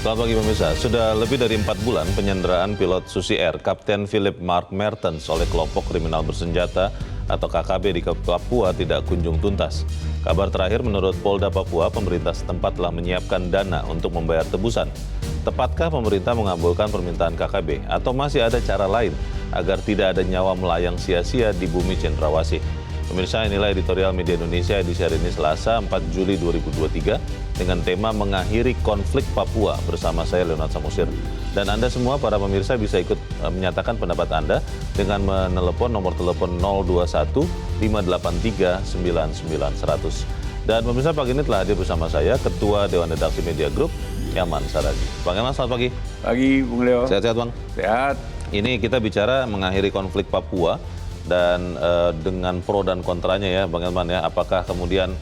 Selamat pagi pemirsa. Sudah lebih dari 4 bulan penyanderaan pilot Susi Air Kapten Philip Mark Mertens oleh kelompok kriminal bersenjata atau KKB di Papua tidak kunjung tuntas. Kabar terakhir menurut Polda Papua, pemerintah setempat telah menyiapkan dana untuk membayar tebusan. Tepatkah pemerintah mengabulkan permintaan KKB atau masih ada cara lain agar tidak ada nyawa melayang sia-sia di bumi Cendrawasih? Pemirsa, inilah editorial Media Indonesia edisi hari ini Selasa 4 Juli 2023 dengan tema mengakhiri konflik Papua bersama saya Leonard Samosir. Dan Anda semua para pemirsa bisa ikut menyatakan pendapat Anda dengan menelepon nomor telepon 021 583 99 100. Dan pemirsa, pagi ini telah hadir bersama saya Ketua Dewan Redaksi Media Group Yaman Saragi. Bang Yaman, selamat pagi. Pagi, Bung Leo. Sehat-sehat Bang? Sehat. Ini kita bicara mengakhiri konflik Papua. Dan dengan pro dan kontranya ya Bang Elman ya, apakah kemudian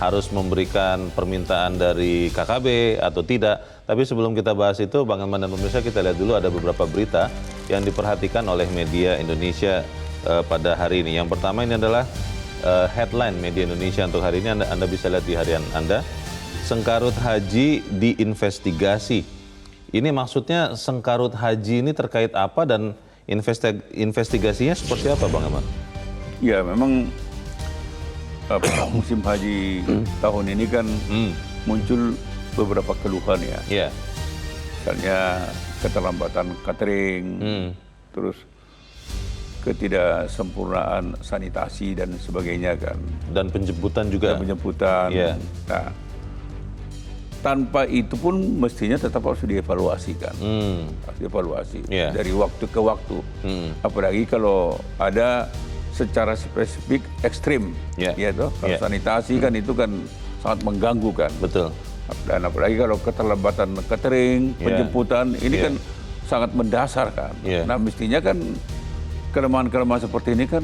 harus memberikan permintaan dari KKB atau tidak. Tapi sebelum kita bahas itu Bang Elman dan pemirsa, kita lihat dulu ada beberapa berita yang diperhatikan oleh media Indonesia pada hari ini. Yang pertama ini adalah headline media Indonesia untuk hari ini, Anda bisa lihat di harian Anda. Sengkarut haji diinvestigasi. Ini maksudnya sengkarut haji ini terkait apa dan investigasinya seperti apa Bang Ahmad? Ya memang musim haji tahun ini kan muncul beberapa keluhan ya. Yeah. Misalnya keterlambatan catering, terus ketidaksempurnaan sanitasi dan sebagainya kan. Dan penjemputan juga. Dan penjemputan. Yeah. Nah, tanpa itu pun mestinya tetap harus dievaluasi kan, harus dievaluasi dari waktu ke waktu. Apalagi kalau ada secara spesifik ekstrim, ya toh. Kalau sanitasi kan itu kan sangat mengganggu kan. Betul. Dan apalagi kalau keterlambatan catering, penjemputan, ini kan sangat mendasar kan. Nah mestinya kan kelemahan-kelemahan seperti ini kan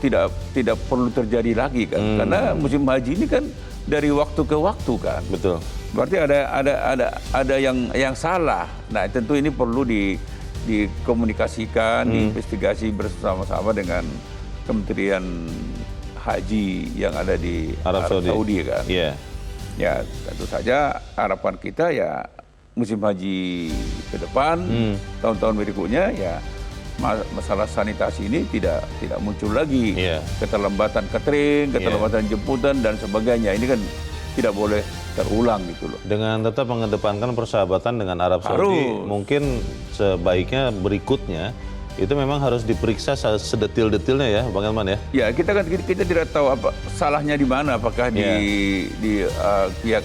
tidak perlu terjadi lagi kan, karena musim haji ini kan dari waktu ke waktu kan. Betul. Berarti ada yang salah. Nah tentu ini perlu dikomunikasikan, diinvestigasi bersama-sama dengan Kementerian Haji yang ada di Arab Saudi kan. Ya tentu saja harapan kita ya musim haji ke depan, tahun-tahun berikutnya ya masalah sanitasi ini tidak muncul lagi. Keterlambatan catering, keterlambatan jemputan dan sebagainya. Ini kan tidak boleh terulang gitu loh. Dengan tetap mengedepankan persahabatan dengan Arab Saudi, mungkin sebaiknya berikutnya itu memang harus diperiksa sedetil-detilnya ya Bang Elman ya. Ya kita tidak tahu apa salahnya di mana, apakah di pihak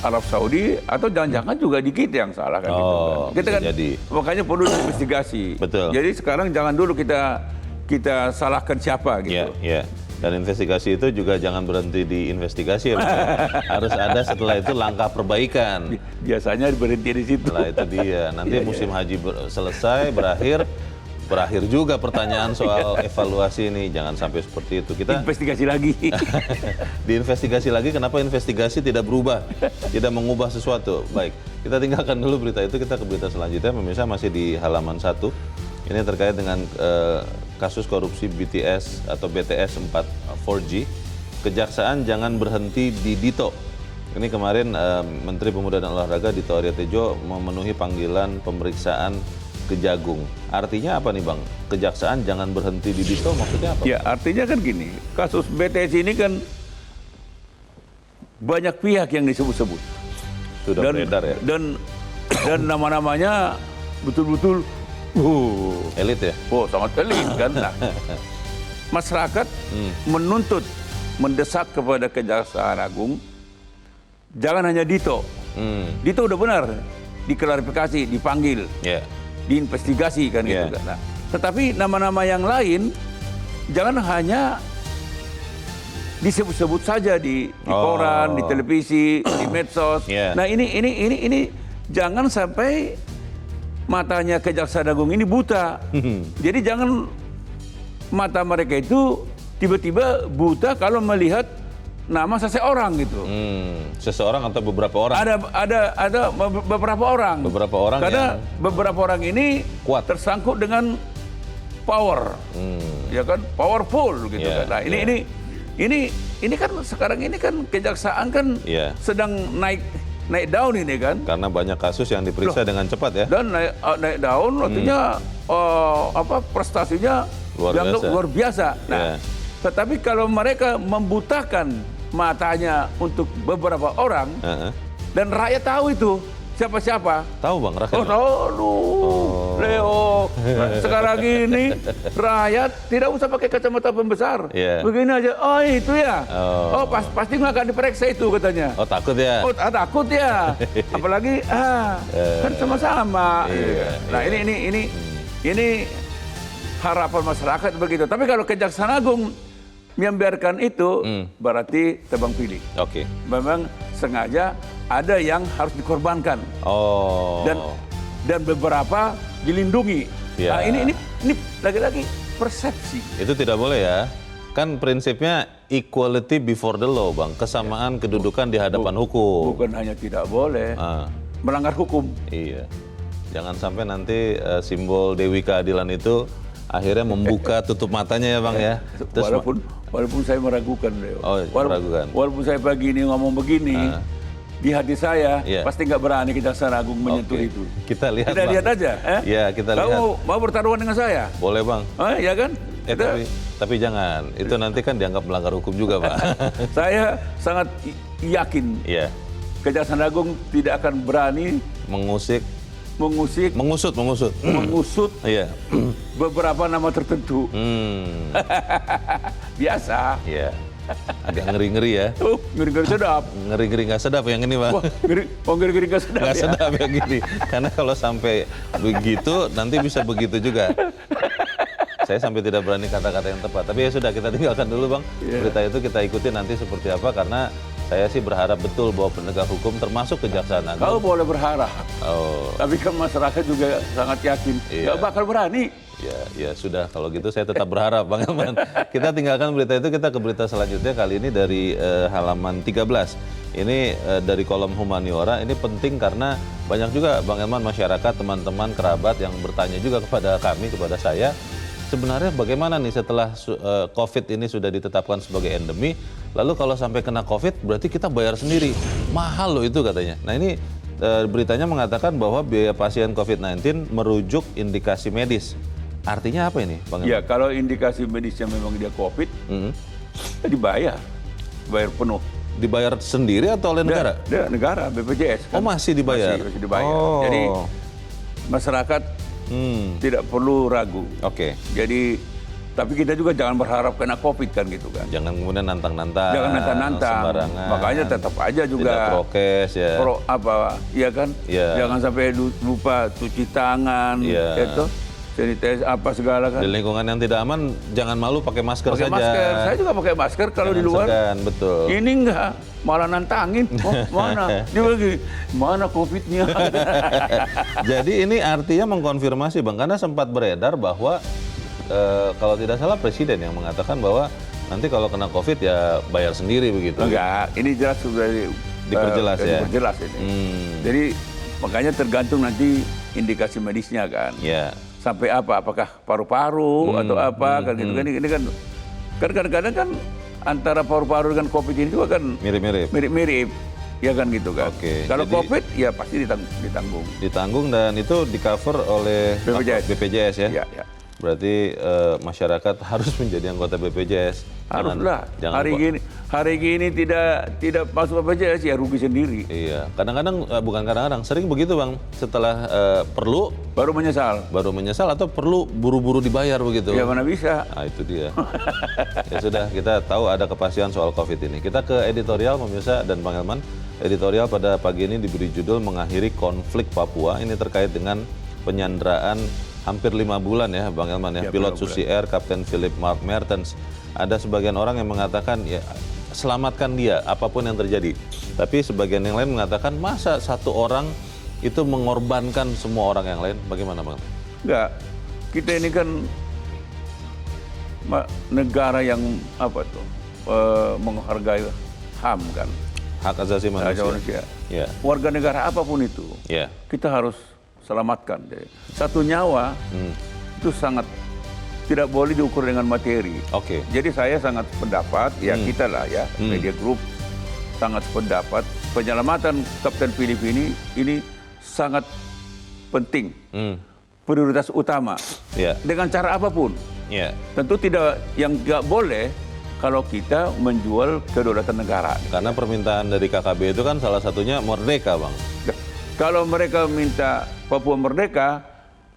Arab Saudi atau jangan-jangan juga di kita yang salah kan gitu kan. Kita kan makanya perlu investigasi. Betul. Jadi sekarang jangan dulu kita salahkan siapa gitu. Dan investigasi itu juga jangan berhenti di investigasi ya, harus ada setelah itu langkah perbaikan. Biasanya berhenti di situ. Setelah itu dia, nanti musim haji selesai, berakhir juga pertanyaan soal evaluasi ini. Jangan sampai seperti itu. Kita investigasi lagi. Diinvestigasi lagi, kenapa investigasi tidak berubah, tidak mengubah sesuatu. Baik, kita tinggalkan dulu berita itu, kita ke berita selanjutnya. Pemirsa, masih di halaman 1. Ini terkait dengan kasus korupsi BTS atau BTS 4G. Kejaksaan jangan berhenti di Dito. Ini kemarin Menteri Pemuda dan Olahraga Dito Aryo Tejo memenuhi panggilan pemeriksaan Kejagung. Artinya apa nih Bang? Kejaksaan jangan berhenti di Dito, maksudnya apa? Ya artinya kan gini, kasus BTS ini kan banyak pihak yang disebut-sebut. Sudah beredar ya? Dan nama-namanya betul-betul elit ya? Oh sangat elit kan. Nah, masyarakat mendesak kepada Kejaksaan Agung, jangan hanya Dito. Dito udah benar, diklarifikasi, dipanggil, diinvestigasi kan gitu kan. Nah, tetapi nama-nama yang lain jangan hanya disebut-sebut saja di koran, di televisi, di medsos. Nah ini jangan sampai matanya Kejaksaan Agung ini buta. Jadi jangan mata mereka itu tiba-tiba buta kalau melihat nama seseorang gitu. Seseorang atau beberapa orang? Ada beberapa orang. Beberapa orang. Karena beberapa orang ini kuat, tersangkut dengan power, ya kan, powerful gitu kan. Nah ini kan sekarang ini kan kejaksaan kan sedang naik naik daun ini kan. Karena banyak kasus yang diperiksa dengan cepat ya. Dan naik daun artinya prestasinya luar biasa. Nah, tetapi kalau mereka membutakan matanya untuk beberapa orang dan rakyat tahu itu siapa-siapa. Tahu Bang rakyat? Leo. Sekarang ini rakyat tidak usah pakai kacamata pembesar. Begini aja. Oh itu ya. Oh pasti nggak akan diperiksa itu katanya. Oh takut ya? Oh takut ya. Apalagi kan sama-sama. Nah ini harapan masyarakat begitu. Tapi kalau Kejaksaan Agung membiarkan itu, berarti tebang pilih. Oke. Memang sengaja ada yang harus dikorbankan. Dan beberapa dilindungi. Nah, ini lagi-lagi persepsi. Itu tidak boleh ya. Kan prinsipnya equality before the law, Bang. Kesamaan kedudukan di hadapan hukum. Bukan hanya tidak boleh, melanggar hukum. Iya. Jangan sampai nanti simbol Dewi Keadilan itu akhirnya membuka tutup matanya ya Bang ya. Terus, walaupun saya meragukan, Leo. Walaupun saya pagi ini ngomong begini, di hati saya pasti nggak berani Kejaksaan Agung menyentuh itu. Kita lihat. Kita lihat aja. Ya kita lihat. Kamu mau bertaruhan dengan saya? Boleh Bang. Ya kan? Tapi jangan. Itu nanti kan dianggap melanggar hukum juga Pak. Saya sangat yakin. Kejaksaan Agung tidak akan berani mengusut beberapa nama tertentu. Biasa. Agak ngeri-ngeri ya. Ngeri-ngeri sedap. Ngeri-ngeri nggak sedap yang ini, Bang. Ngeri-ngeri nggak sedap. Nggak sedap yang gini. Karena kalau sampai begitu, nanti bisa begitu juga. Saya sampai tidak berani kata-kata yang tepat. Tapi ya sudah, kita tinggalkan dulu, Bang. Berita itu kita ikuti nanti seperti apa, karena saya sih berharap betul bahwa penegak hukum termasuk Kejaksaan Agung. Kau boleh berharap. Tapi kan masyarakat juga sangat yakin. Nggak bakal berani. Ya sudah, kalau gitu saya tetap berharap, Bang Elman. Kita tinggalkan berita itu, kita ke berita selanjutnya. Kali ini dari halaman 13. Ini dari kolom Humaniora. Ini penting karena banyak juga, Bang Elman, masyarakat, teman-teman, kerabat yang bertanya juga kepada kami, kepada saya. Sebenarnya bagaimana nih setelah COVID ini sudah ditetapkan sebagai endemi, lalu kalau sampai kena COVID berarti kita bayar sendiri. Mahal loh itu katanya. Nah ini beritanya mengatakan bahwa biaya pasien COVID-19 merujuk indikasi medis. Artinya apa ini, Bang? Ya, kalau indikasi medisnya memang dia COVID, ya dibayar penuh. Dibayar sendiri atau oleh negara? Negara, BPJS. Kan? Oh masih dibayar? Masih dibayar. Jadi masyarakat tidak perlu ragu. Jadi, tapi kita juga jangan berharap kena COVID kan gitu kan. Jangan kemudian nantang-nantang. Jangan nantang-nantang. Sembarangan. Makanya tetap aja juga. Tidak prokes ya. Iya kan? Jangan sampai lupa cuci tangan. Itu. Sanitizer apa segala kan. Di lingkungan yang tidak aman jangan malu pakai masker saja. Masker. Saya juga pakai masker kalau di luar. Segan, betul. Ini enggak, malah nantangin. Mana? Dia lagi mana COVID-nya? Jadi ini artinya mengkonfirmasi, Bang, karena sempat beredar bahwa kalau tidak salah Presiden yang mengatakan bahwa nanti kalau kena COVID ya bayar sendiri begitu. Enggak, ini jelas sudah diperjelas ya. Diperjelas ini. Jadi makanya tergantung nanti indikasi medisnya kan. Sampai apa? Apakah paru-paru atau apa kan gitu kan? Ini kan kadang-kadang kan antara paru-paru dengan COVID ini juga kan mirip-mirip. Ya kan gitu kan. Kalau COVID ya pasti ditanggung. Ditanggung dan itu di-cover oleh BPJS ya. Berarti masyarakat harus menjadi anggota BPJS. Haruslah. Hari gini tidak masuk BPJS ya rugi sendiri. Iya. Kadang-kadang bukan kadang-kadang, sering begitu, Bang. Setelah perlu baru menyesal atau perlu buru-buru dibayar begitu. Ya mana bisa. Nah itu dia. Ya sudah, kita tahu ada kepastian soal COVID ini. Kita ke editorial pemirsa dan Bang Elman. Editorial pada pagi ini diberi judul Mengakhiri Konflik Papua. Ini terkait dengan penyanderaan hampir 5 bulan ya Bang Elman ya, pilot Susi Air Kapten Philip Mark Mertens. Ada sebagian orang yang mengatakan ya selamatkan dia apapun yang terjadi. Tapi sebagian yang lain mengatakan masa satu orang itu mengorbankan semua orang yang lain. Bagaimana Bang? Enggak, kita ini kan negara yang menghargai HAM kan. Hak asasi manusia. Warga negara apapun itu, kita harus selamatkan. Satu nyawa itu sangat tidak boleh diukur dengan materi. Jadi saya sangat pendapat, ya kita lah ya, media group, sangat sependapat. Penyelamatan Kapten Philip ini sangat penting, prioritas utama. Dengan cara apapun. Tentu tidak, yang nggak boleh kalau kita menjual kedaulatan negara. Karena permintaan dari KKB itu kan salah satunya merdeka, Bang. Kalau mereka minta Papua merdeka,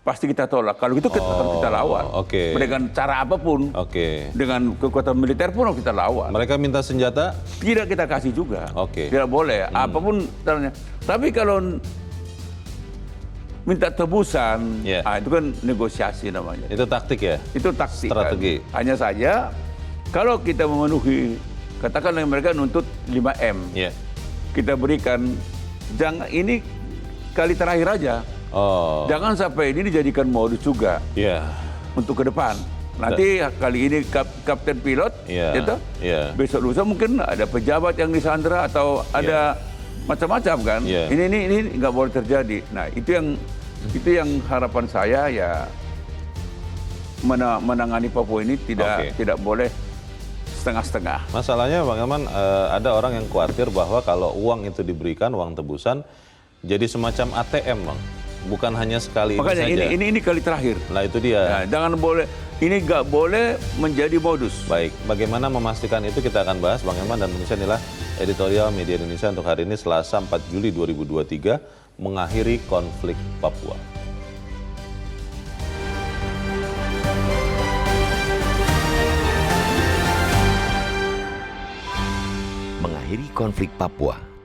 pasti kita tolak. Kalau gitu kita lawan. Dengan cara apapun. Dengan kekuatan militer pun kita lawan. Mereka minta senjata? Tidak kita kasih juga. Tidak boleh. Apapun caranya. Tapi kalau minta tebusan, itu kan negosiasi namanya. Itu taktik ya? Itu taktik. Strategi. Kan? Hanya saja kalau kita memenuhi, katakanlah mereka nuntut 5M. Kita berikan, jangan ini kali terakhir aja. Jangan sampai ini dijadikan modus juga untuk ke depan. Nanti kali ini kapten pilot, besok lusa mungkin ada pejabat yang disandra atau ada macam-macam kan. Ini nggak boleh terjadi. Nah itu yang harapan saya ya, menangani Papua ini tidak boleh setengah-setengah. Masalahnya Bang Elman, ada orang yang khawatir bahwa kalau uang itu diberikan, uang tebusan, jadi semacam ATM, Bang. Bukan hanya sekali makanya ini saja. Ini kali terakhir. Nah itu dia. Nah, jangan boleh, ini nggak boleh menjadi modus. Baik, bagaimana memastikan itu kita akan bahas, Bang Elman, dan pemirsa, inilah editorial Media Indonesia untuk hari ini Selasa 4 Juli 2023, mengakhiri konflik Papua. Mengakhiri konflik Papua.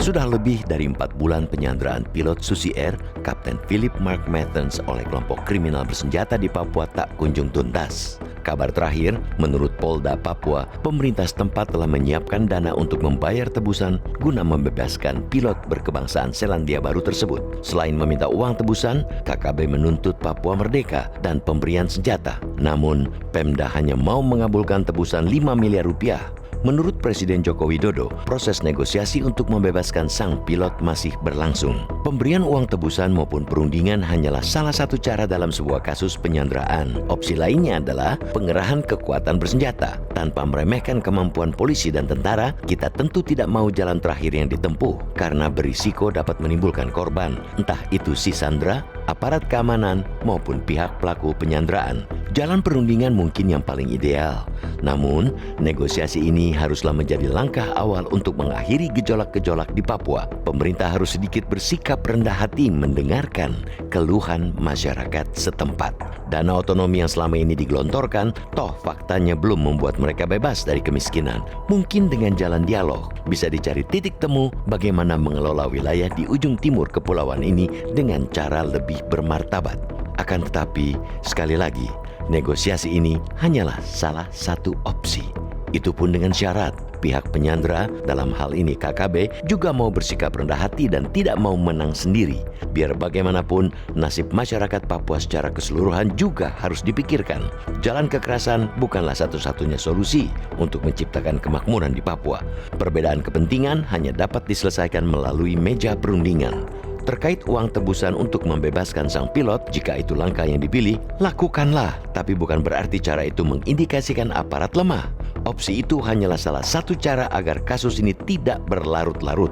Sudah lebih dari 4 bulan penyanderaan pilot Susi Air, Kapten Philip Mark Mertens oleh kelompok kriminal bersenjata di Papua tak kunjung tuntas. Kabar terakhir, menurut Polda Papua, pemerintah setempat telah menyiapkan dana untuk membayar tebusan guna membebaskan pilot berkebangsaan Selandia Baru tersebut. Selain meminta uang tebusan, KKB menuntut Papua merdeka dan pemberian senjata. Namun, Pemda hanya mau mengabulkan tebusan 5 miliar rupiah. Menurut Presiden Joko Widodo, proses negosiasi untuk membebaskan sang pilot masih berlangsung. Pemberian uang tebusan maupun perundingan hanyalah salah satu cara dalam sebuah kasus penyanderaan. Opsi lainnya adalah pengerahan kekuatan bersenjata. Tanpa meremehkan kemampuan polisi dan tentara, kita tentu tidak mau jalan terakhir yang ditempuh karena berisiko dapat menimbulkan korban, entah itu si sandera, aparat keamanan, maupun pihak pelaku penyanderaan. Jalan perundingan mungkin yang paling ideal. Namun, negosiasi ini haruslah menjadi langkah awal untuk mengakhiri gejolak-gejolak di Papua. Pemerintah harus sedikit bersikap rendah hati mendengarkan keluhan masyarakat setempat. Dana otonomi yang selama ini digelontorkan, toh faktanya belum membuat mereka bebas dari kemiskinan. Mungkin dengan jalan dialog, bisa dicari titik temu bagaimana mengelola wilayah di ujung timur kepulauan ini dengan cara lebih bermartabat. Akan tetapi, sekali lagi, negosiasi ini hanyalah salah satu opsi. Itu pun dengan syarat pihak penyandera, dalam hal ini KKB, juga mau bersikap rendah hati dan tidak mau menang sendiri. Biar bagaimanapun, nasib masyarakat Papua secara keseluruhan juga harus dipikirkan. Jalan kekerasan bukanlah satu-satunya solusi untuk menciptakan kemakmuran di Papua. Perbedaan kepentingan hanya dapat diselesaikan melalui meja perundingan. Terkait uang tebusan untuk membebaskan sang pilot, jika itu langkah yang dipilih, lakukanlah. Tapi bukan berarti cara itu mengindikasikan aparat lemah. Opsi itu hanyalah salah satu cara agar kasus ini tidak berlarut-larut.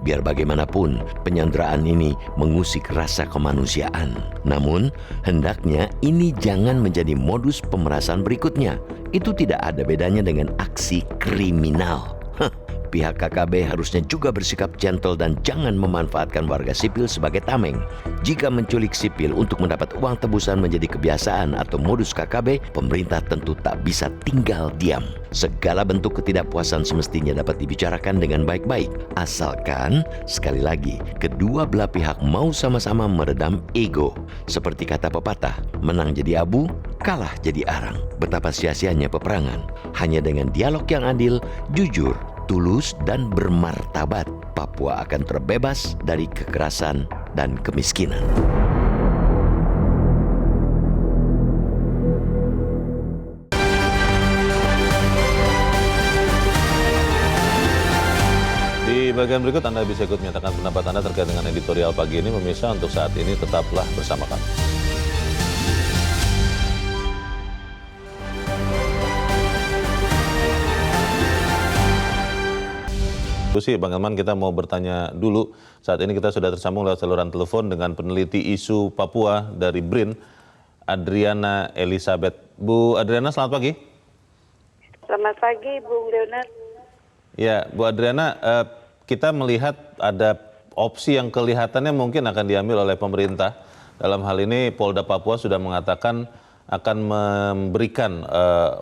Biar bagaimanapun, penyanderaan ini mengusik rasa kemanusiaan. Namun, hendaknya ini jangan menjadi modus pemerasan berikutnya. Itu tidak ada bedanya dengan aksi kriminal. Pihak KKB harusnya juga bersikap gentle dan jangan memanfaatkan warga sipil sebagai tameng. Jika menculik sipil untuk mendapat uang tebusan menjadi kebiasaan atau modus KKB, pemerintah tentu tak bisa tinggal diam. Segala bentuk ketidakpuasan semestinya dapat dibicarakan dengan baik-baik. Asalkan, sekali lagi, kedua belah pihak mau sama-sama meredam ego. Seperti kata pepatah, menang jadi abu, kalah jadi arang. Betapa sia-sianya peperangan. Hanya dengan dialog yang adil, jujur, tulus dan bermartabat, Papua akan terbebas dari kekerasan dan kemiskinan. bagian berikut Anda bisa ikut menyatakan pendapat Anda terkait dengan editorial pagi ini. Pemirsa, untuk saat ini tetaplah bersama kami. Bang Elman, kita mau bertanya dulu. Saat ini kita sudah tersambung lewat saluran telepon dengan peneliti isu Papua dari BRIN, Adriana Elizabeth. Bu Adriana, selamat pagi. Selamat pagi, Bung Leonard. Ya, Bu Adriana, kita melihat ada opsi yang kelihatannya mungkin akan diambil oleh pemerintah. Dalam hal ini Polda Papua sudah mengatakan akan memberikan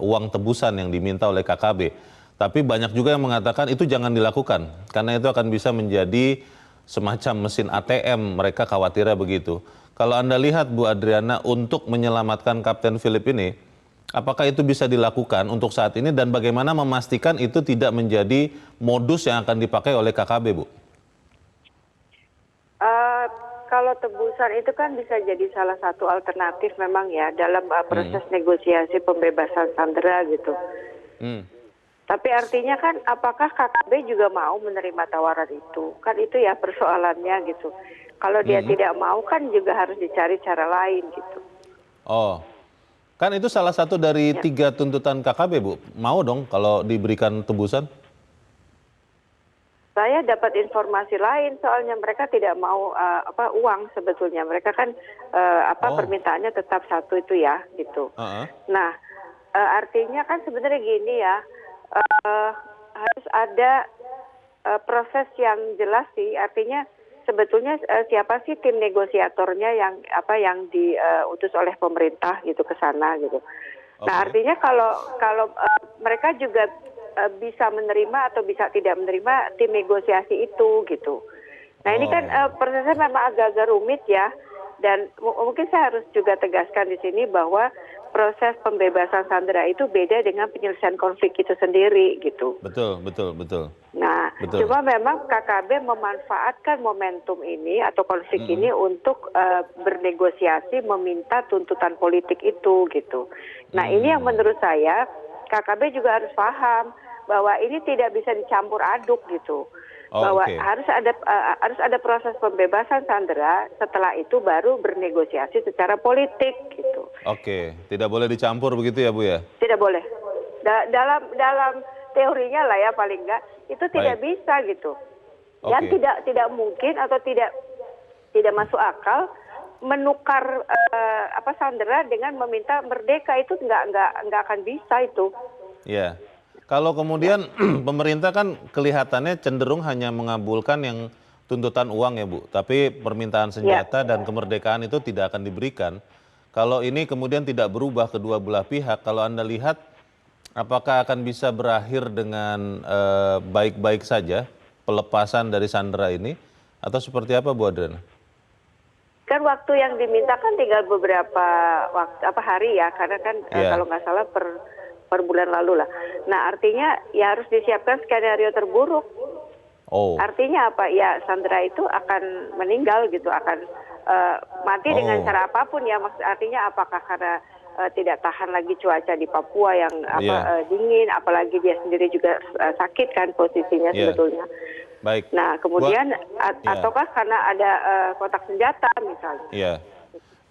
uang tebusan yang diminta oleh KKB. Tapi banyak juga yang mengatakan itu jangan dilakukan, karena itu akan bisa menjadi semacam mesin ATM, mereka khawatirnya begitu. Kalau Anda lihat, Bu Adriana, untuk menyelamatkan Kapten Philip ini, apakah itu bisa dilakukan untuk saat ini dan bagaimana memastikan itu tidak menjadi modus yang akan dipakai oleh KKB, Bu? Kalau tebusan itu kan bisa jadi salah satu alternatif memang ya dalam proses negosiasi pembebasan sandera gitu. Tapi artinya kan apakah KKB juga mau menerima tawaran itu? Kan itu ya persoalannya gitu. Kalau dia tidak mau kan juga harus dicari cara lain gitu. Oh, kan itu salah satu dari 3 tuntutan KKB, Bu. Mau dong kalau diberikan tebusan? Saya dapat informasi lain soalnya mereka tidak mau uang sebetulnya. Mereka kan permintaannya tetap satu itu ya gitu. Nah, artinya kan sebenarnya gini ya. Harus ada proses yang jelas sih, artinya sebetulnya siapa sih tim negosiatornya yang diutus oleh pemerintah gitu ke sana gitu. Nah artinya kalau mereka juga bisa menerima atau bisa tidak menerima tim negosiasi itu gitu. Nah ini kan prosesnya memang agak-agak rumit ya, dan mungkin saya harus juga tegaskan di sini bahwa proses pembebasan sandera itu beda dengan penyelesaian konflik itu sendiri gitu. Betul. Nah, cuma memang KKB memanfaatkan momentum ini atau konflik ini untuk bernegosiasi meminta tuntutan politik itu gitu. Nah, ini yang menurut saya KKB juga harus paham bahwa ini tidak bisa dicampur aduk gitu. Bahwa harus ada proses pembebasan sandera, setelah itu baru bernegosiasi secara politik gitu. Oke, tidak boleh dicampur begitu ya, Bu ya? Tidak boleh. Dalam teorinya lah ya paling enggak itu tidak bisa gitu. Yang tidak mungkin atau tidak masuk akal menukar sandera dengan meminta merdeka, itu nggak akan bisa itu. Iya. Kalau kemudian pemerintah kan kelihatannya cenderung hanya mengabulkan yang tuntutan uang ya, Bu. Tapi permintaan senjata dan kemerdekaan itu tidak akan diberikan. Kalau ini kemudian tidak berubah kedua belah pihak, kalau Anda lihat apakah akan bisa berakhir dengan baik-baik saja pelepasan dari sandera ini? Atau seperti apa, Bu Adriana? Kan waktu yang diminta kan tinggal beberapa hari ya, karena kan kalau nggak salah per bulan lalu lah. Nah artinya ya harus disiapkan skenario terburuk. Artinya apa? Ya sandera itu akan meninggal gitu, akan mati dengan cara apapun ya. Artinya apakah karena tidak tahan lagi cuaca di Papua yang dingin, apalagi dia sendiri juga sakit kan posisinya sebetulnya. Baik. Nah kemudian ataukah karena ada kotak senjata misalnya. Iya.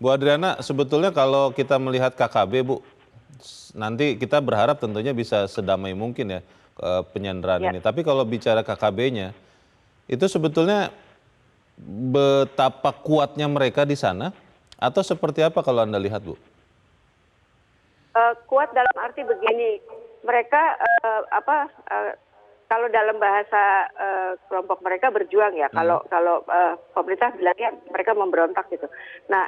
Bu Adriana, sebetulnya kalau kita melihat KKB, Bu, nanti kita berharap tentunya bisa sedamai mungkin ya penyanderaan ini. Tapi kalau bicara KKB-nya, itu sebetulnya betapa kuatnya mereka di sana atau seperti apa kalau Anda lihat, Bu? Kuat dalam arti begini, mereka kalau dalam bahasa kelompok mereka berjuang ya. Kalau pemerintah bilangnya mereka memberontak gitu. Nah,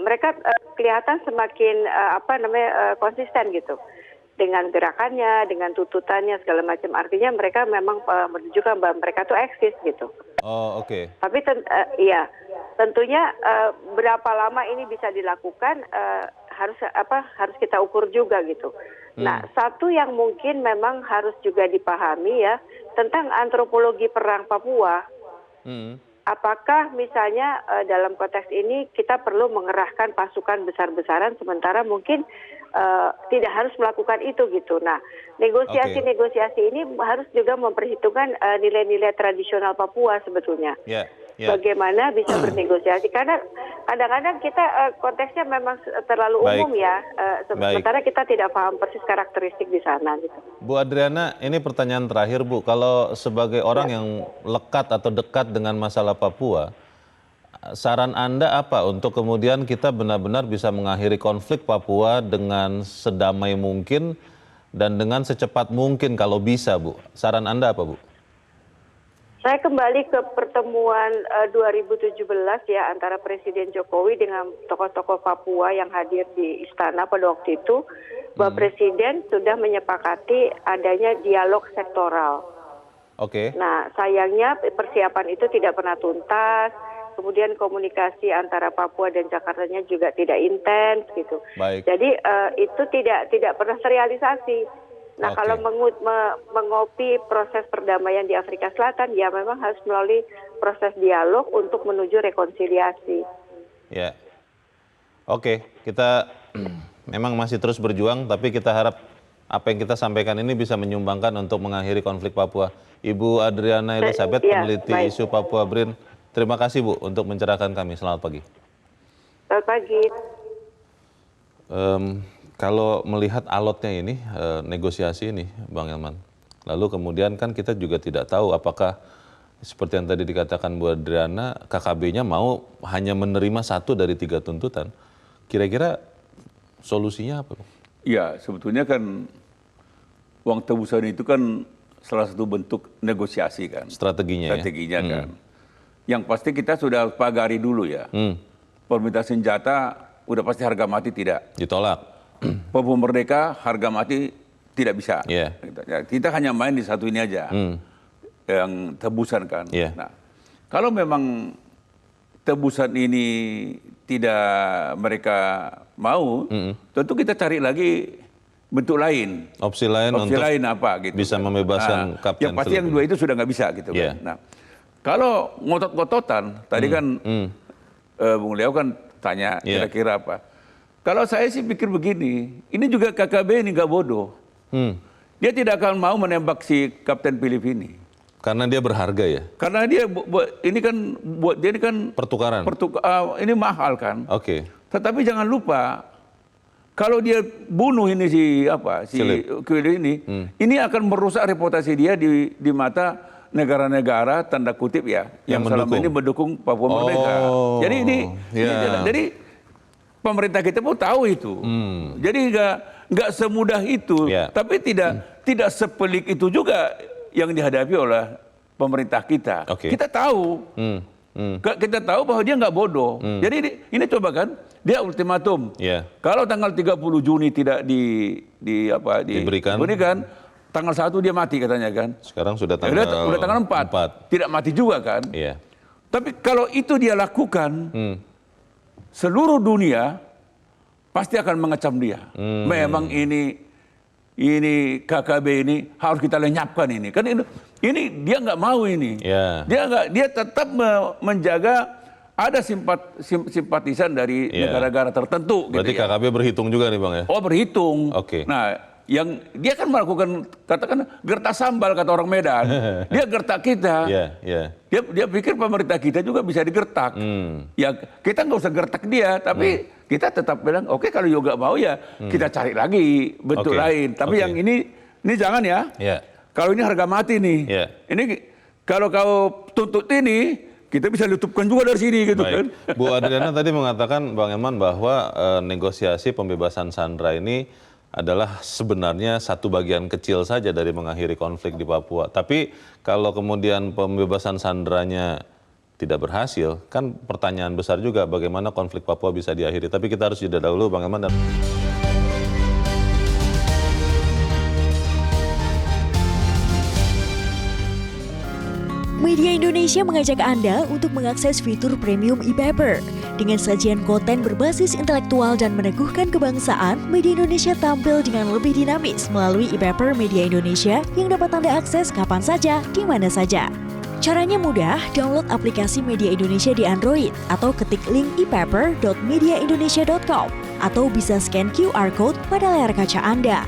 mereka kelihatan semakin konsisten gitu dengan gerakannya, dengan tuntutannya segala macam. Artinya mereka memang menunjukkan bahwa mereka tuh eksis gitu. Tapi tentunya berapa lama ini bisa dilakukan harus kita ukur juga gitu. Nah, satu yang mungkin memang harus juga dipahami ya tentang antropologi perang Papua. Apakah misalnya dalam konteks ini kita perlu mengerahkan pasukan besar-besaran sementara mungkin tidak harus melakukan itu gitu. Nah, negosiasi ini harus juga memperhitungkan nilai-nilai tradisional Papua sebetulnya. Bagaimana bisa bernegosiasi, karena kadang-kadang kita konteksnya memang terlalu umum ya, sementara kita tidak paham persis karakteristik di sana gitu. Bu Adriana, ini pertanyaan terakhir Bu, kalau sebagai orang yang lekat atau dekat dengan masalah Papua, saran Anda apa untuk kemudian kita benar-benar bisa mengakhiri konflik Papua dengan sedamai mungkin dan dengan secepat mungkin kalau bisa Bu? Saran Anda apa Bu? Saya kembali ke pertemuan 2017 ya antara Presiden Jokowi dengan tokoh-tokoh Papua yang hadir di istana pada waktu itu, bahwa Presiden sudah menyepakati adanya dialog sektoral. Nah, sayangnya persiapan itu tidak pernah tuntas. Kemudian komunikasi antara Papua dan Jakartanya juga tidak intens gitu. Jadi itu tidak pernah terrealisasi. Nah, kalau mengopi proses perdamaian di Afrika Selatan, ya memang harus melalui proses dialog untuk menuju rekonsiliasi. Ya, oke, kita memang masih terus berjuang, tapi kita harap apa yang kita sampaikan ini bisa menyumbangkan untuk mengakhiri konflik Papua. Ibu Adriana Elizabeth, peneliti isu Papua BRIN, terima kasih Bu untuk mencerahkan kami. Selamat pagi. Selamat pagi. Kalau melihat alotnya ini, negosiasi ini, Bang Elman, lalu kemudian kan kita juga tidak tahu apakah seperti yang tadi dikatakan Bu Adriana, KKB-nya mau hanya menerima 1 dari 3 tuntutan. Kira-kira solusinya apa? Ya, sebetulnya kan uang tebusan itu kan salah satu bentuk negosiasi kan. Strateginya kan. Yang pasti kita sudah pagari dulu ya. Permintaan senjata udah pasti harga mati tidak. Ditolak. Papua Merdeka harga mati tidak bisa. Kita hanya main di satu ini aja, yang tebusan kan. Nah, kalau memang tebusan ini tidak mereka mau, tentu kita cari lagi bentuk lain. Opsi lain untuk apa gitu. Bisa membebaskan Kapten yang pasti yang dua itu sudah nggak bisa gitu kan. Nah, kalau ngotot-ngototan, tadi kan Bung Leo kan tanya kira-kira apa. Kalau saya sih pikir begini, ini juga KKB ini nggak bodoh. Dia tidak akan mau menembak si Kapten Philip ini. Karena dia berharga ya? Karena dia ini kan pertukaran. Ini mahal kan. Tetapi jangan lupa, kalau dia bunuh ini si Philip ini akan merusak reputasi dia di mata negara-negara tanda kutip ya, yang selama ini mendukung Papua Merdeka. Jadi jadi pemerintah kita pun tahu itu. Jadi nggak semudah itu. Tapi tidak sepelik itu juga yang dihadapi oleh pemerintah kita. Kita tahu. Kita tahu bahwa dia nggak bodoh. Jadi ini coba kan, dia ultimatum. Kalau tanggal 30 Juni tidak diberikan, tanggal 1 dia mati katanya kan. Sekarang sudah tanggal 4. Tidak mati juga kan. Tapi kalau itu dia lakukan, seluruh dunia pasti akan mengecam dia. Memang ini KKB ini harus kita lenyapkan ini. Kan ini dia nggak mau ini. Dia tetap menjaga ada simpatisan dari negara-negara tertentu. Berarti gitu KKB berhitung juga nih Bang ya? Oh berhitung. Nah, yang dia kan melakukan katakan gertak sambal kata orang Medan. Dia gertak kita. Dia pikir pemerintah kita juga bisa digertak. Ya kita nggak usah gertak dia, tapi kita tetap bilang oke, kalau juga mau ya kita cari lagi bentuk lain. Tapi yang ini jangan ya. Kalau ini harga mati nih. Ini kalau kau tuntut ini, kita bisa tutupkan juga dari sini gitu kan. Bu Adriana tadi mengatakan Bang Elman bahwa negosiasi pembebasan sandera ini adalah sebenarnya satu bagian kecil saja dari mengakhiri konflik di Papua. Tapi kalau kemudian pembebasan sanderanya tidak berhasil, kan pertanyaan besar juga bagaimana konflik Papua bisa diakhiri. Tapi kita harus jeda dahulu Bang Elman. Media Indonesia mengajak Anda untuk mengakses fitur premium e-paper. Dengan sajian konten berbasis intelektual dan meneguhkan kebangsaan, Media Indonesia tampil dengan lebih dinamis melalui e-paper Media Indonesia yang dapat Anda akses kapan saja, di mana saja. Caranya mudah, download aplikasi Media Indonesia di Android atau ketik link e-paper.mediaindonesia.com. atau bisa scan QR Code pada layar kaca Anda.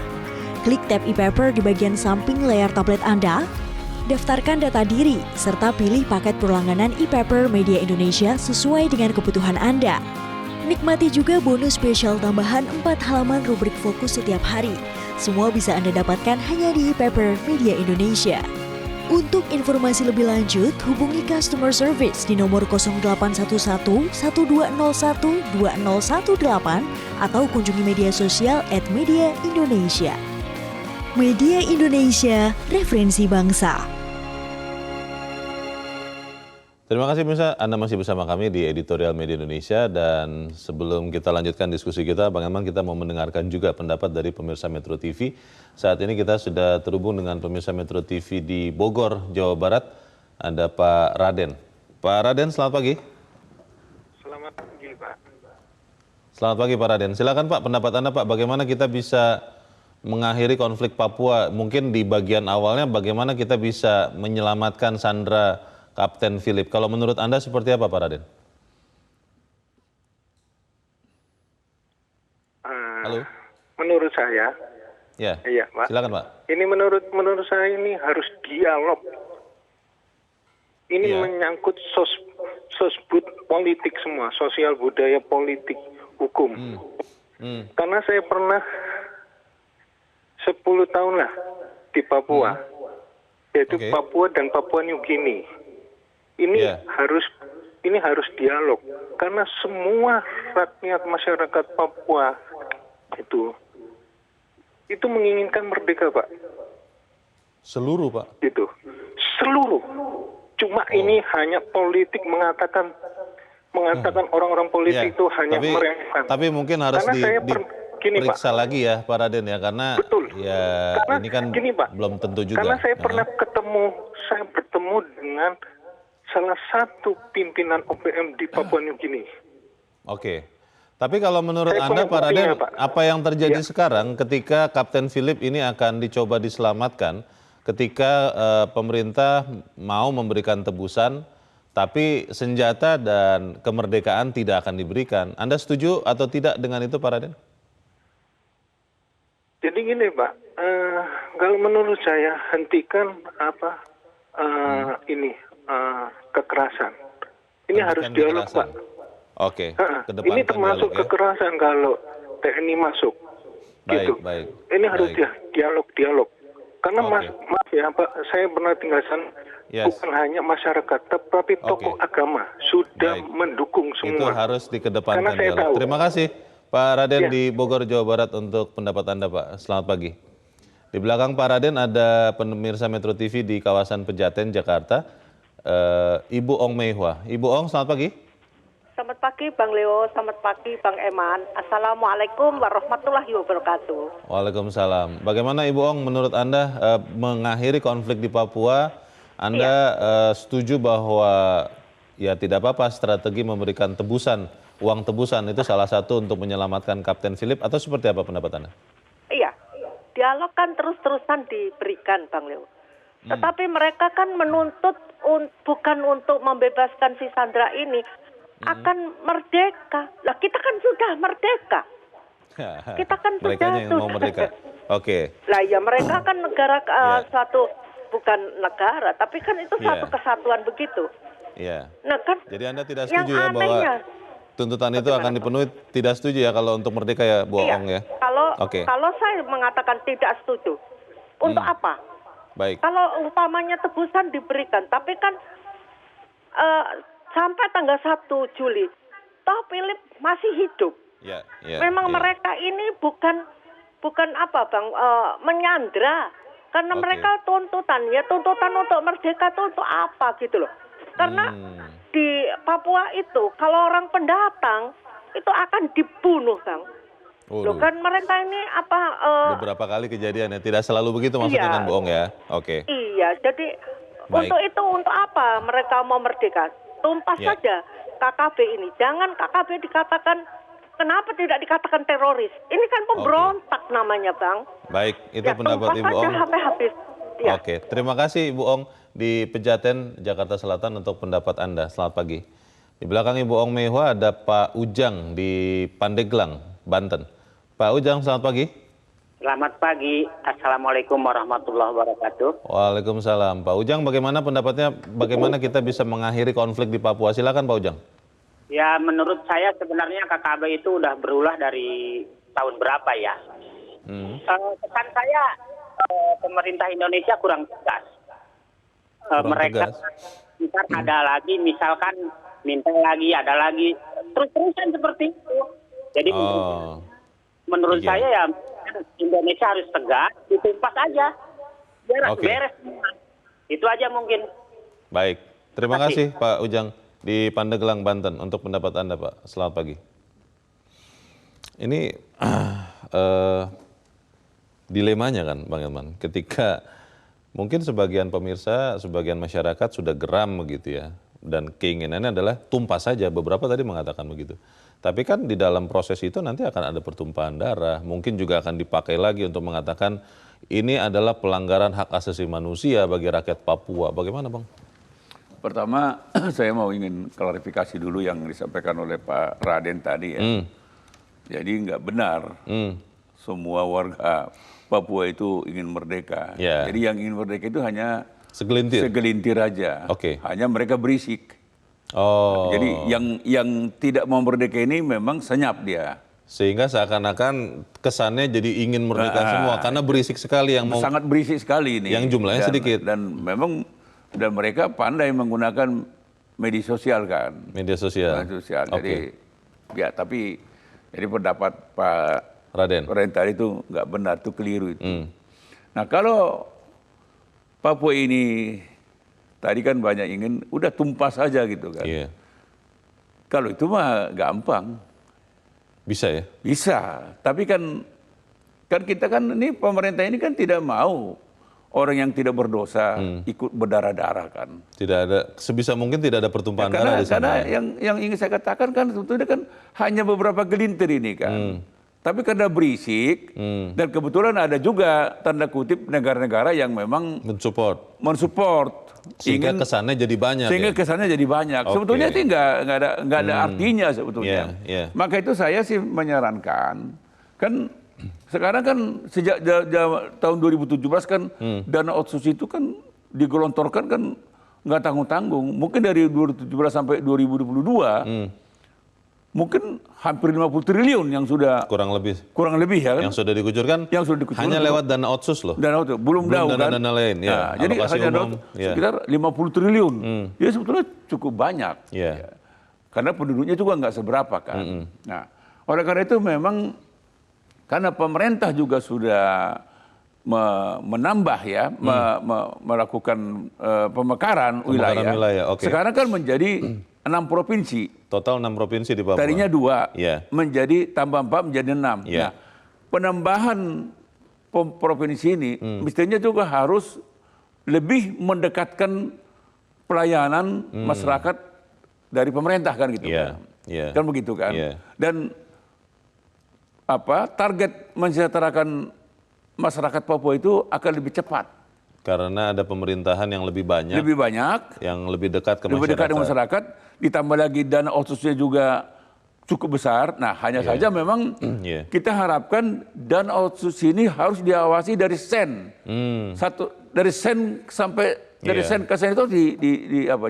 Klik tab e-paper di bagian samping layar tablet Anda, daftarkan data diri, serta pilih paket berlangganan e-paper Media Indonesia sesuai dengan kebutuhan Anda. Nikmati juga bonus spesial tambahan 4 halaman rubrik fokus setiap hari. Semua bisa Anda dapatkan hanya di e-paper Media Indonesia. Untuk informasi lebih lanjut, hubungi customer service di nomor 0811 1201 2018 atau kunjungi media sosial @mediaindonesia. Media Indonesia, referensi bangsa. Terima kasih pemirsa, Anda masih bersama kami di Editorial Media Indonesia, dan sebelum kita lanjutkan diskusi kita, Bang Eman, kita mau mendengarkan juga pendapat dari pemirsa Metro TV. Saat ini kita sudah terhubung dengan pemirsa Metro TV di Bogor, Jawa Barat. Ada Pak Raden. Pak Raden, selamat pagi. Selamat pagi, Pak. Selamat pagi Pak Raden. Silakan Pak, pendapat Anda Pak, bagaimana kita bisa mengakhiri konflik Papua? Mungkin di bagian awalnya bagaimana kita bisa menyelamatkan sandera Kapten Philip. Kalau menurut Anda seperti apa Pak Raden? Halo? Menurut saya, ya, iya Pak. Silakan Pak. Ini menurut saya ini harus dialog. Ini menyangkut sosbud politik semua, sosial budaya politik, hukum. Karena saya pernah 10 tahun lah di Papua, yaitu Papua dan Papua New Guinea. Ini harus dialog, karena semua rakyat masyarakat Papua itu menginginkan merdeka, Pak. Seluruh Pak? Itu seluruh. Cuma ini hanya politik mengatakan orang-orang politik itu hanya meremehkan. Tapi mungkin harus diperiksa lagi ya Pak Raden ya, karena ya karena ini kan gini, Pak, belum tentu juga. Karena saya pernah bertemu dengan salah satu pimpinan OPM di Papua New Guinea. Oke. Tapi kalau menurut Anda Pak Raden, apa yang terjadi sekarang ketika Kapten Philip ini akan dicoba diselamatkan, ketika pemerintah mau memberikan tebusan, tapi senjata dan kemerdekaan tidak akan diberikan. Anda setuju atau tidak dengan itu Pak Raden? Jadi gini Pak, kalau menurut saya hentikan kekerasan. Ini harus dialog Pak. Oke. Ini termasuk kekerasan kalau TNI masuk. Baik. Ini harus dialog. Karena maaf ya Pak, saya pernah tinggal sana. Bukan hanya masyarakat, tapi tokoh agama sudah mendukung semua. Itu harus dikedepankan dialog. Terima kasih Pak Raden di Bogor, Jawa Barat untuk pendapat Anda Pak. Selamat pagi. Di belakang Pak Raden ada pemirsa Metro TV di kawasan Pejaten, Jakarta. Ibu Ong Meihua. Ibu Ong, selamat pagi. Selamat pagi Bang Leo, selamat pagi Bang Eman. Assalamualaikum warahmatullahi wabarakatuh. Waalaikumsalam. Bagaimana Ibu Ong menurut Anda mengakhiri konflik di Papua? Anda setuju bahwa ya tidak apa-apa strategi memberikan tebusan, uang tebusan itu salah satu untuk menyelamatkan Kapten Philip, atau seperti apa pendapat Anda? Iya, dialog kan terus-terusan diberikan Bang Leo. Tetapi mereka kan menuntut bukan untuk membebaskan si Sandra ini, akan merdeka. Lah kita kan sudah merdeka. Kita kan Merekanya yang mau merdeka. Oke. Lah ya mereka kan negara suatu, bukan negara, tapi kan itu satu kesatuan begitu. Iya. Nah kan. Jadi Anda tidak setuju ya bahwa tuntutan itu akan dipenuhi? Tidak setuju ya kalau untuk merdeka ya Bu Ong ya? Kalau saya mengatakan tidak setuju. Untuk apa? Baik. Kalau umpamanya tebusan diberikan, tapi kan sampai tanggal 1 Juli, toh Philip masih hidup. Memang mereka ini bukan apa Bang, menyandra. Karena mereka tuntutan untuk merdeka itu untuk apa gitu loh. Karena di Papua itu kalau orang pendatang itu akan dibunuh Bang. Loh kan mereka ini beberapa kali kejadian ya, tidak selalu begitu maksudnya kan Bu Ong ya? Oke. Iya, jadi untuk apa mereka mau merdeka? Tumpas saja KKB ini. Jangan KKB dikatakan, kenapa tidak dikatakan teroris? Ini kan pemberontak namanya Bang. Baik, itu pendapat Ibu Ong. Sampai habis. Ya. Oke, terima kasih Ibu Ong di Pejaten, Jakarta Selatan untuk pendapat Anda. Selamat pagi. Di belakang Ibu Ong Meihua ada Pak Ujang di Pandeglang. Banten. Pak Ujang, selamat pagi. Selamat pagi. Assalamualaikum warahmatullahi wabarakatuh. Waalaikumsalam. Pak Ujang, bagaimana pendapatnya, bagaimana kita bisa mengakhiri konflik di Papua? Silakan Pak Ujang. Ya, menurut saya sebenarnya KKB itu udah berulah dari tahun berapa ya. Pesan saya, pemerintah Indonesia kurang tegas. Mereka ntar ada lagi, misalkan minta lagi, ada lagi, terus-terusan seperti itu. Jadi menurut saya ya Indonesia harus tegas, ditumpas aja, beres semua. Itu aja mungkin. Baik, terima kasih Pak Ujang di Pandeglang, Banten untuk pendapat Anda, Pak. Selamat pagi. Ini dilemanya kan, Bang Ilman, ketika mungkin sebagian pemirsa, sebagian masyarakat sudah geram begitu ya, dan keinginannya adalah tumpas saja, beberapa tadi mengatakan begitu. Tapi kan di dalam proses itu nanti akan ada pertumpahan darah, mungkin juga akan dipakai lagi untuk mengatakan ini adalah pelanggaran hak asasi manusia bagi rakyat Papua. Bagaimana Bang? Pertama, saya mau ingin klarifikasi dulu yang disampaikan oleh Pak Raden tadi ya. Jadi nggak benar semua warga Papua itu ingin merdeka. Jadi yang ingin merdeka itu hanya segelintir aja. Hanya mereka berisik. Jadi yang tidak mau merdeka ini memang senyap dia. Sehingga seakan-akan kesannya jadi ingin merdeka semua karena berisik sekali yang mau. Sangat berisik sekali ini. Yang jumlahnya sedikit. Dan memang mereka pandai menggunakan media sosial kan. Media sosial. Jadi ya tapi jadi pendapat Pak Raden tadi itu nggak benar, itu keliru itu. Nah kalau Papua ini tadi kan banyak ingin udah tumpas saja gitu kan. Kalau itu mah gampang. Bisa ya? Bisa. Tapi kan kita kan ini pemerintah ini kan tidak mau orang yang tidak berdosa ikut berdarah-darah kan. Tidak ada, sebisa mungkin tidak ada pertumpahan darah di sana. Karena yang ingin saya katakan kan sebetulnya kan hanya beberapa gelintir ini kan. Tapi karena berisik dan kebetulan ada juga tanda kutip negara-negara yang memang mensupport. Sehingga kesannya jadi banyak. Sebetulnya itu nggak ada artinya sebetulnya. Maka itu saya sih menyarankan kan sekarang kan sejak tahun 2017 kan dana otsus itu kan digelontorkan kan nggak tanggung-tanggung. Mungkin dari 2017 sampai 2022 mungkin hampir 50 triliun yang sudah kurang lebih ya kan? Yang sudah dikucurkan hanya lewat dana otsus loh. Dana otsus belum dana lain ya. Jadi hanya sekitar 50 triliun. Jadi sebetulnya cukup banyak. Ya. Karena penduduknya juga nggak seberapa kan. Nah, oleh karena itu memang karena pemerintah juga sudah menambah ya, melakukan pemekaran wilayah. Sekarang kan menjadi 6 provinsi. Total 6 provinsi di Papua. Tadinya 2, menjadi tambah 4 menjadi 6. Nah, penambahan provinsi ini mestinya juga harus lebih mendekatkan pelayanan masyarakat dari pemerintah kan gitu kan. Kan begitu kan. Dan target mensejahterakan masyarakat Papua itu akan lebih cepat. Karena ada pemerintahan yang lebih banyak, yang lebih dekat ke masyarakat, ditambah lagi dana otsusnya juga cukup besar. Nah, hanya saja memang kita harapkan dana otsus ini harus diawasi dari sen, dari sen sampai dari sen ke sen itu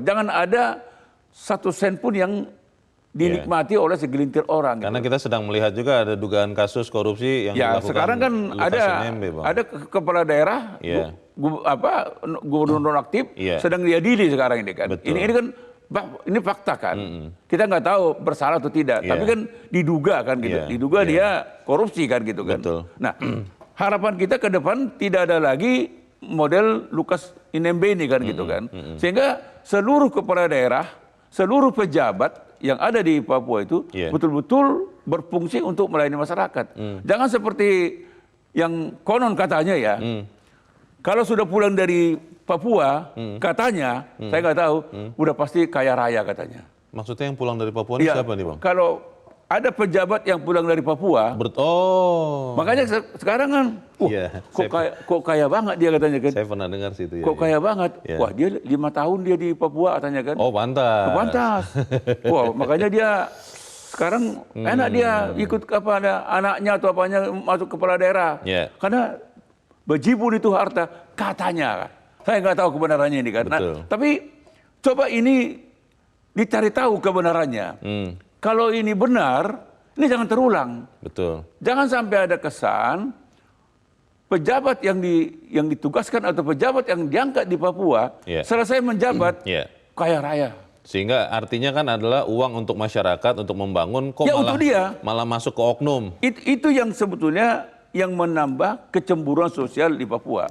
jangan ada 1 sen pun yang dinikmati oleh segelintir orang. Karena kita sedang melihat juga ada dugaan kasus korupsi yang dilakukan. Sekarang kan ada kepala daerah, gubernur aktif sedang diadili sekarang ini kan. Ini kan ini fakta kan. Kita nggak tahu bersalah atau tidak, tapi kan diduga kan gitu. Diduga dia korupsi kan gitu kan. Nah, harapan kita ke depan tidak ada lagi model Lukas NMB ini kan gitu kan. Sehingga seluruh kepala daerah, seluruh pejabat yang ada di Papua itu betul-betul berfungsi untuk melayani masyarakat. Jangan seperti yang konon katanya ya. Kalau sudah pulang dari Papua, katanya, saya nggak tahu, udah pasti kaya raya katanya. Maksudnya yang pulang dari Papua ini siapa nih Bang? Kalau ada pejabat yang pulang dari Papua, makanya sekarang kan, kok kaya banget dia katanya kan. Saya pernah dengar sih itu ya. Kok kaya banget? Wah dia 5 tahun dia di Papua katanya kan. Oh pantas. Pantas. Wah makanya dia sekarang enak dia ikut ada anaknya atau apanya masuk kepala daerah. Karena bejibun itu harta, katanya. Saya nggak tahu kebenarannya ini kan. Nah, tapi coba ini dicari tahu kebenarannya. Kalau ini benar, ini jangan terulang. Betul. Jangan sampai ada kesan pejabat yang ditugaskan atau pejabat yang diangkat di Papua selesai menjabat kaya raya. Sehingga artinya kan adalah uang untuk masyarakat untuk membangun, kok malah masuk ke oknum. Itu yang sebetulnya yang menambah kecemburuan sosial di Papua.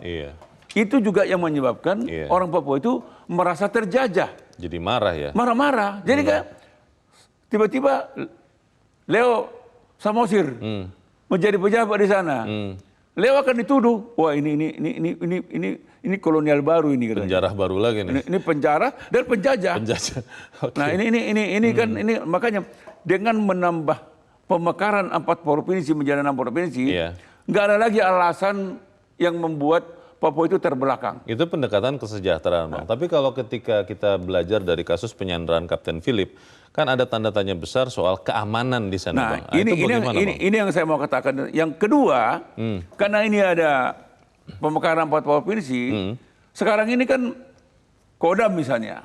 Itu juga yang menyebabkan orang Papua itu merasa terjajah. Jadi marah ya? Marah-marah. Jadi kan tiba-tiba Leo Samosir menjadi pejabat di sana. Leo akan dituduh, wah ini kolonial baru ini katanya. Penjara baru lagi nih. Ini penjara dan penjajah. Nah ini kan makanya dengan menambah pemekaran 4 provinsi menjadi 6 provinsi, nggak ada lagi alasan yang membuat Papua itu terbelakang. Itu pendekatan kesejahteraan, Bang. Tapi kalau ketika kita belajar dari kasus penyanderaan Kapten Philip, kan ada tanda tanya besar soal keamanan di sana, Bang. Ini yang saya mau katakan. Yang kedua, karena ini ada pemekaran 4 provinsi, sekarang ini kan Kodam misalnya.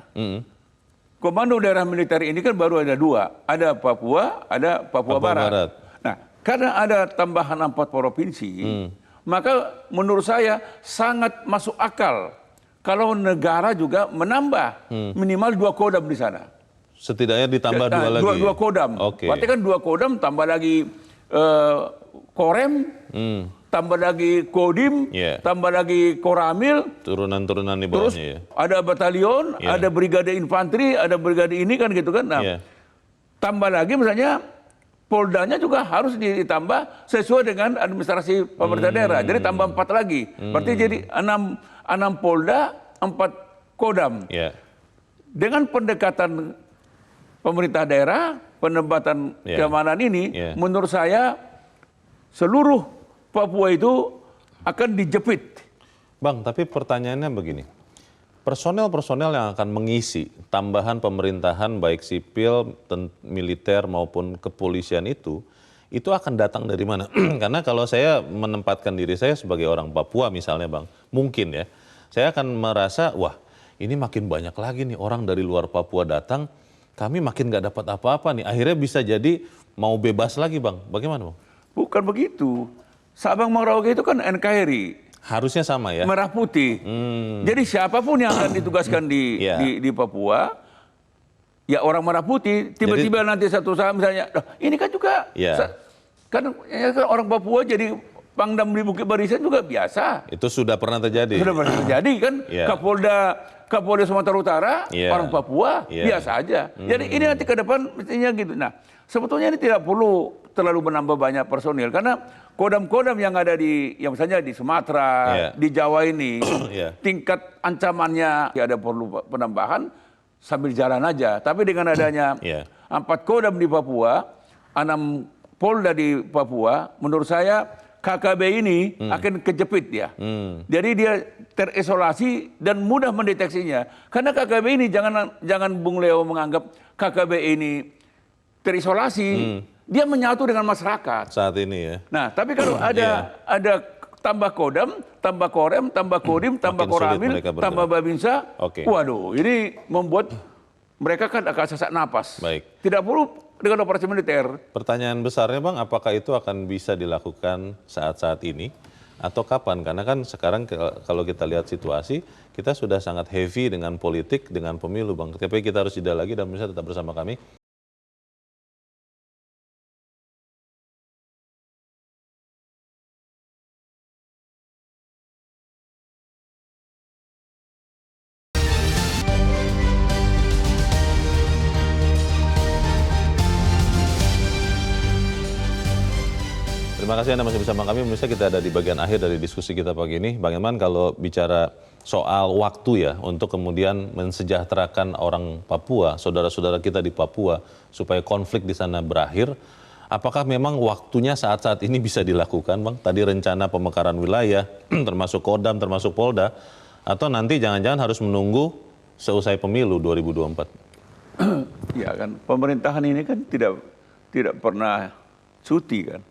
Komando daerah militer ini kan baru ada 2. Ada Papua, ada Papua Barat. Nah, karena ada tambahan 4 provinsi, maka menurut saya sangat masuk akal kalau negara juga menambah minimal 2 Kodam di sana. Setidaknya ditambah 2 lagi. 2 Kodam. Berarti kan 2 Kodam tambah lagi Korem, tambah lagi Kodim, tambah lagi Koramil. Turunan-turunan di bawahnya. Terus ada batalion, ada brigade infanteri, ada brigade ini kan gitu kan. Nah, tambah lagi misalnya Poldanya juga harus ditambah sesuai dengan administrasi pemerintah daerah. Jadi tambah 4 lagi. Berarti jadi 6 Polda, 4 Kodam. Dengan pendekatan pemerintah daerah, penempatan keamanan ini, menurut saya seluruh Papua itu akan dijepit. Bang, tapi pertanyaannya begini. Personel-personel yang akan mengisi tambahan pemerintahan baik sipil, militer maupun kepolisian itu akan datang dari mana? Karena kalau saya menempatkan diri saya sebagai orang Papua misalnya, Bang, mungkin ya, saya akan merasa, wah ini makin banyak lagi nih orang dari luar Papua datang, kami makin nggak dapat apa-apa nih. Akhirnya bisa jadi mau bebas lagi, Bang. Bagaimana, Bang? Bukan begitu. Sabang Merauke itu kan NKRI. Harusnya sama ya? Merah putih. Jadi siapapun yang akan ditugaskan di Papua, ya orang merah putih. Tiba-tiba nanti satu saat misalnya, ini kan juga, kan orang Papua jadi Pangdam di Bukit Barisan juga biasa. Itu sudah pernah terjadi? Sudah pernah terjadi kan. Kapolda Sumatera Utara, orang Papua, biasa aja. Jadi ini nanti ke depan mestinya gitu. Nah, sebetulnya ini tidak perlu terlalu menambah banyak personil. Karena kodam-kodam yang ada yang misalnya di Sumatera, di Jawa ini, tingkat ancamannya ada perlu penambahan sambil jalan aja. Tapi dengan adanya 4 kodam di Papua, 6 Polda di Papua, menurut saya KKB ini akan kejepit ya. Jadi dia terisolasi dan mudah mendeteksinya. Karena KKB ini jangan Bung Leo menganggap KKB ini terisolasi. Dia menyatu dengan masyarakat. Saat ini ya. Nah, tapi kalau ada tambah Kodam, tambah Korem, tambah Kodim, tambah Koramil, tambah Babinsa, waduh, ini membuat mereka kan agak sesak napas. Baik. Tidak perlu dengan operasi militer. Pertanyaan besarnya, Bang, apakah itu akan bisa dilakukan saat-saat ini atau kapan? Karena kan sekarang kalau kita lihat situasi, kita sudah sangat heavy dengan politik, dengan pemilu, Bang. Tapi kita harus jeda lagi dan bisa tetap bersama kami. Terima kasih Anda masih bersama kami. Pemirsa, kita ada di bagian akhir dari diskusi kita pagi ini. Bang Eman, kalau bicara soal waktu ya untuk kemudian mensejahterakan orang Papua, saudara-saudara kita di Papua supaya konflik di sana berakhir, apakah memang waktunya saat-saat ini bisa dilakukan, Bang? Tadi rencana pemekaran wilayah, termasuk Kodam, termasuk Polda, atau nanti jangan-jangan harus menunggu seusai pemilu 2024? Ya kan, pemerintahan ini kan tidak pernah cuti kan.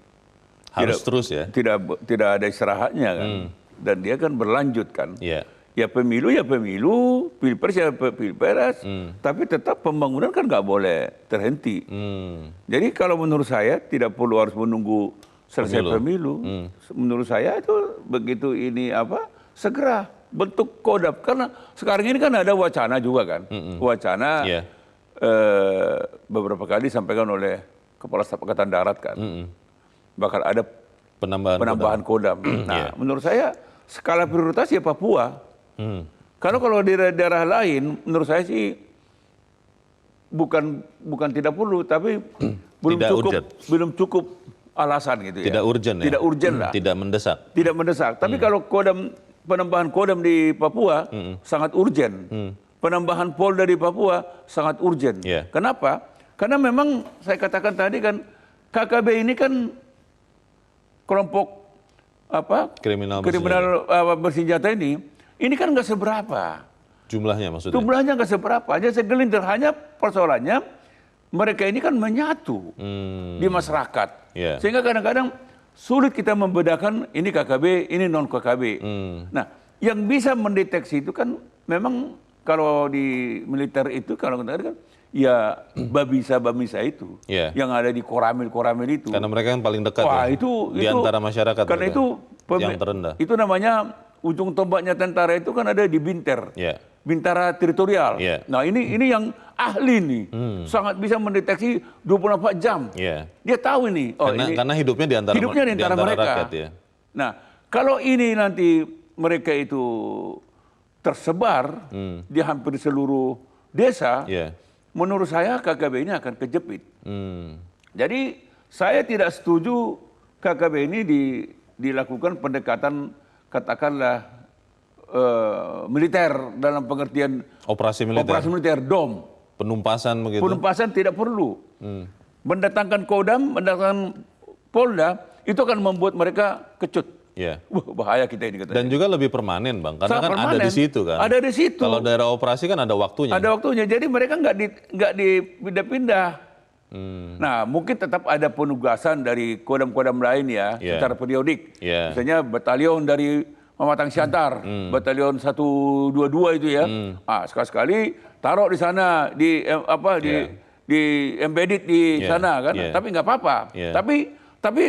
Harus terus ya? Tidak ada istirahatnya kan. Dan dia kan berlanjut kan. Ya pemilu, pilpres ya pilpres, tapi tetap pembangunan kan nggak boleh terhenti. Jadi kalau menurut saya tidak perlu harus menunggu selesai pemilu. Menurut saya itu begitu ini segera bentuk kodam, karena sekarang ini kan ada wacana juga kan, wacana beberapa kali disampaikan oleh Kepala Staf Angkatan Darat kan, bakal ada penambahan kodam. Nah, menurut saya skala prioritas ya Papua. Karena kalau di daerah lain, menurut saya sih bukan tidak perlu, tapi belum cukup alasan gitu ya. Tidak urgent ya. Tidak urgent lah. Tidak mendesak. Tidak mendesak. Tapi kalau penambahan kodam di Papua sangat urgent. Penambahan Polda di Papua sangat urgent. Kenapa? Karena memang saya katakan tadi kan KKB ini kan kelompok kriminal bersenjata ini kan nggak seberapa. Jumlahnya maksudnya? Jumlahnya nggak seberapa, hanya segelintir. Hanya persoalannya mereka ini kan menyatu di masyarakat. Sehingga kadang-kadang sulit kita membedakan ini KKB, ini non-KKB. Nah, yang bisa mendeteksi itu kan memang kalau di militer itu, kalau kita kan ya babinsa itu yang ada di koramil itu. Karena mereka yang paling dekat di antara masyarakat. Karena itu yang terendah. Itu namanya ujung tombaknya tentara itu kan ada di Binter, Bintara teritorial. Nah ini yang ahli nih, sangat bisa mendeteksi 24 jam. Dia tahu ini. Karena hidupnya di antara mereka. Rakyat, Nah kalau ini nanti mereka itu tersebar di hampir seluruh desa, menurut saya KKB ini akan kejepit. Jadi saya tidak setuju KKB ini dilakukan pendekatan katakanlah militer dalam pengertian operasi militer DOM. Penumpasan begitu. Penumpasan tidak perlu. Mendatangkan Kodam, mendatangkan Polda itu akan membuat mereka kecut. Bahaya kita ini katanya. Dan juga lebih permanen Bang, karena kan permanen. Ada di situ kan. Ada di situ. Kalau daerah operasi kan ada waktunya. Ada waktunya. Jadi mereka nggak dipindah-pindah. Nah, mungkin tetap ada penugasan dari kodam-kodam lain ya, secara periodik. Misalnya batalion dari Mamatang Siantar, batalion 122 itu ya. Sekali-sekali taruh di sana di embedded di sana kan. Tapi nggak apa-apa. Tapi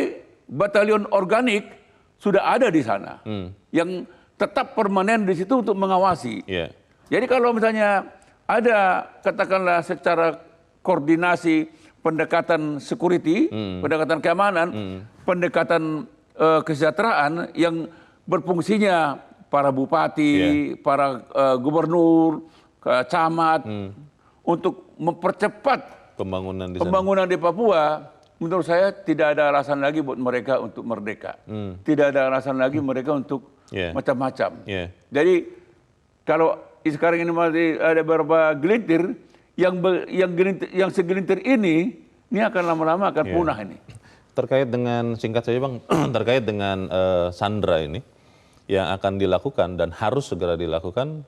batalion organik sudah ada di sana yang tetap permanen di situ untuk mengawasi. Jadi kalau misalnya ada katakanlah secara koordinasi pendekatan security, pendekatan keamanan, pendekatan kesejahteraan yang berfungsinya para bupati, para gubernur, camat untuk mempercepat pembangunan di Papua, menurut saya tidak ada alasan lagi buat mereka untuk merdeka. Tidak ada alasan lagi mereka untuk macam-macam. Jadi kalau sekarang ini masih ada beberapa gelintir, yang segelintir ini akan lama-lama akan punah ini. Terkait dengan, singkat saja Bang, terkait dengan Sandra ini yang akan dilakukan dan harus segera dilakukan,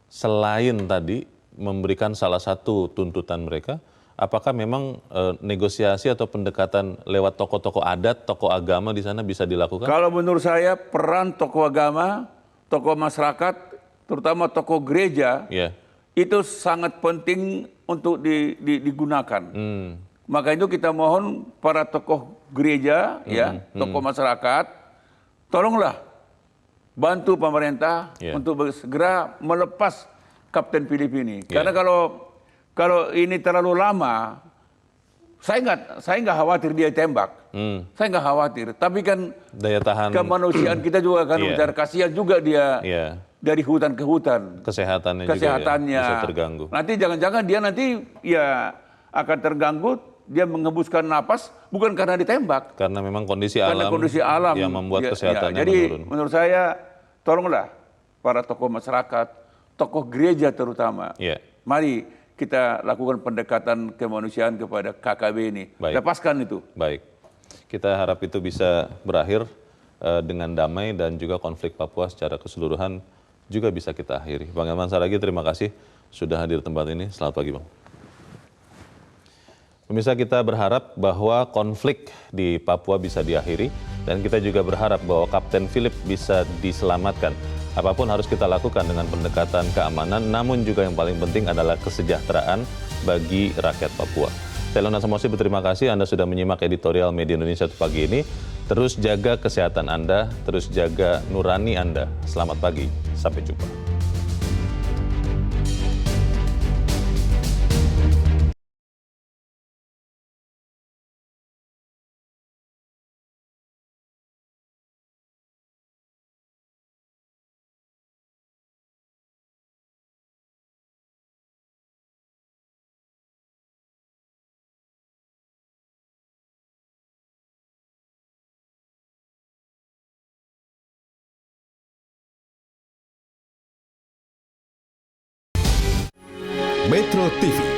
selain tadi memberikan salah satu tuntutan mereka, apakah memang negosiasi atau pendekatan lewat tokoh-tokoh adat, tokoh agama di sana bisa dilakukan? Kalau menurut saya peran tokoh agama, tokoh masyarakat, terutama tokoh gereja, itu sangat penting untuk digunakan. Maka itu kita mohon para tokoh gereja, tokoh masyarakat, tolonglah bantu pemerintah untuk segera melepas Kapten Philip ini. Karena kalau ini terlalu lama, saya nggak khawatir dia tembak. Saya nggak khawatir. Tapi kan daya tahan kemanusiaan kita juga kan bicara, kasihan juga dia dari hutan ke hutan. Kesehatannya juga bisa terganggu. Nanti jangan-jangan dia akan terganggu, dia mengembuskan napas bukan karena ditembak. Karena memang kondisi alam yang membuat kesehatannya menurun. Jadi menurut saya tolonglah para tokoh masyarakat, tokoh gereja terutama. Mari kita lakukan pendekatan kemanusiaan kepada KKB ini. Lepaskan itu. Baik. Kita harap itu bisa berakhir dengan damai dan juga konflik Papua secara keseluruhan juga bisa kita akhiri. Bang Elman Saragih, terima kasih sudah hadir di tempat ini. Selamat pagi Bang. Pemirsa, kita berharap bahwa konflik di Papua bisa diakhiri dan kita juga berharap bahwa Kapten Philip bisa diselamatkan. Apapun harus kita lakukan dengan pendekatan keamanan, namun juga yang paling penting adalah kesejahteraan bagi rakyat Papua. Saya Leonard Samosi berterima kasih Anda sudah menyimak editorial Media Indonesia pagi ini. Terus jaga kesehatan Anda, terus jaga nurani Anda. Selamat pagi, sampai jumpa. Metro TV